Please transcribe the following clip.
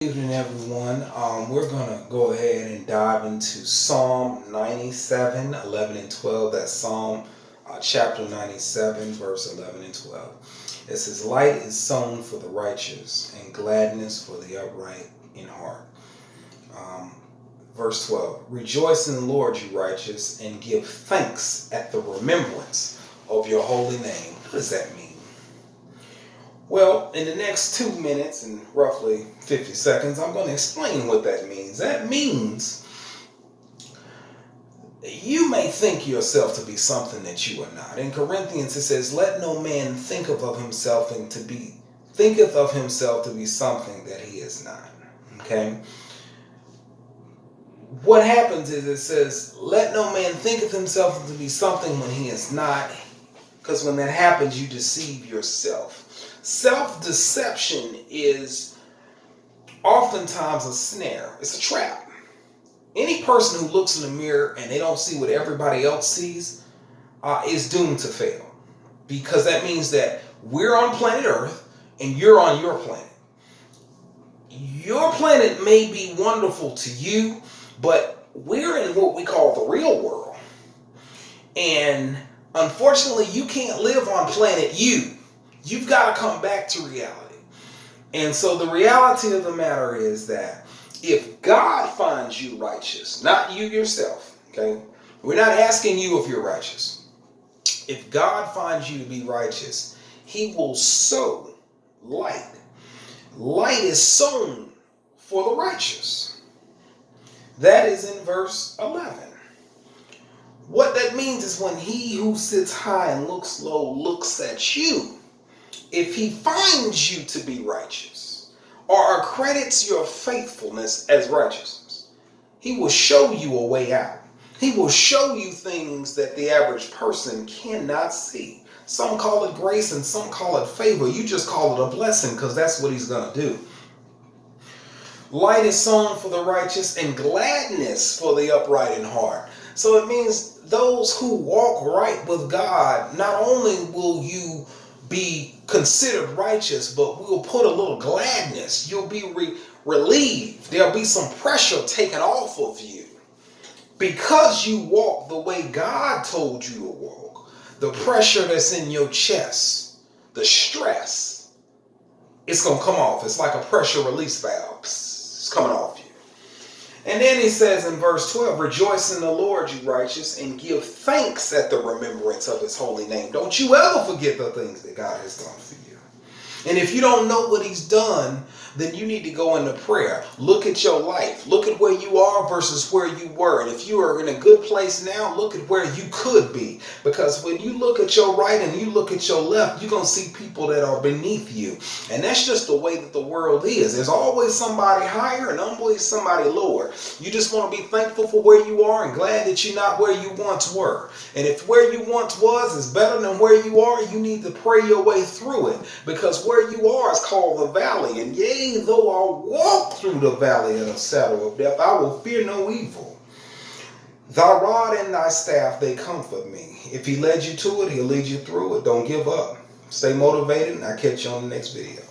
Good evening, everyone. We're going to go ahead and dive into Psalm 97, 11 and 12. That's Psalm chapter 97, verse 11 and 12. It says, "Light is sown for the righteous, and gladness for the upright in heart." Um, verse 12, "Rejoice in the Lord, you righteous, and give thanks at the remembrance of your holy name." What does that mean? Well, in the next 2 minutes and roughly 50 seconds, I'm going to explain what that means. That means you may think yourself to be something that you are not. In Corinthians, it says, "Let no man of himself and to be thinketh of himself to be something that he is not." Okay? What happens is it says, "Let no man think of himself to be something when he is not," because when that happens, you deceive yourself. Self-deception is oftentimes a snare. It's a trap. Any person who looks in the mirror and they don't see what everybody else sees is doomed to fail. Because that means that we're on planet Earth and you're on your planet. Your planet may be wonderful to you, but we're in what we call the real world. And unfortunately, you can't live on planet you. You've got to come back to reality. And so the reality of the matter is that if God finds you righteous, not you yourself, okay? We're not asking you if you're righteous. If God finds you to be righteous, he will sow light. Light is sown for the righteous. That is in verse 11. What that means is when he who sits high and looks low looks at you, if he finds you to be righteous or accredits your faithfulness as righteousness, he will show you a way out. He will show you things that the average person cannot see. Some call it grace and some call it favor. You just call it a blessing because that's what he's going to do. Light is sown for the righteous and gladness for the upright in heart. So it means those who walk right with God, not only will you be considered righteous, but we'll put a little gladness. You'll be relieved. There'll be some pressure taken off of you because you walk the way God told you to walk. The pressure that's in your chest, the stress, it's going to come off. It's like a pressure release valve. It's coming off you. And then he says in verse 12, "Rejoice in the Lord, you righteous, and give thanks at the remembrance of his holy name." Don't you ever forget the things that God has done for you. And if you don't know what he's done, then you need to go into prayer. Look at your life. Look at where you are versus where you were. And if you are in a good place now, look at where you could be. Because when you look at your right and you look at your left, you're going to see people that are beneath you. And that's just the way that the world is. There's always somebody higher and always somebody lower. You just want to be thankful for where you are and glad that you're not where you once were. And if where you once was is better than where you are, you need to pray your way through it. Because where you are is called the valley. And yea, though I walk through the valley of the shadow of death, I will fear no evil. Thy rod and thy staff, they comfort me. If he led you to it, he'll lead you through it. Don't give up. Stay motivated, and I'll catch you on the next video.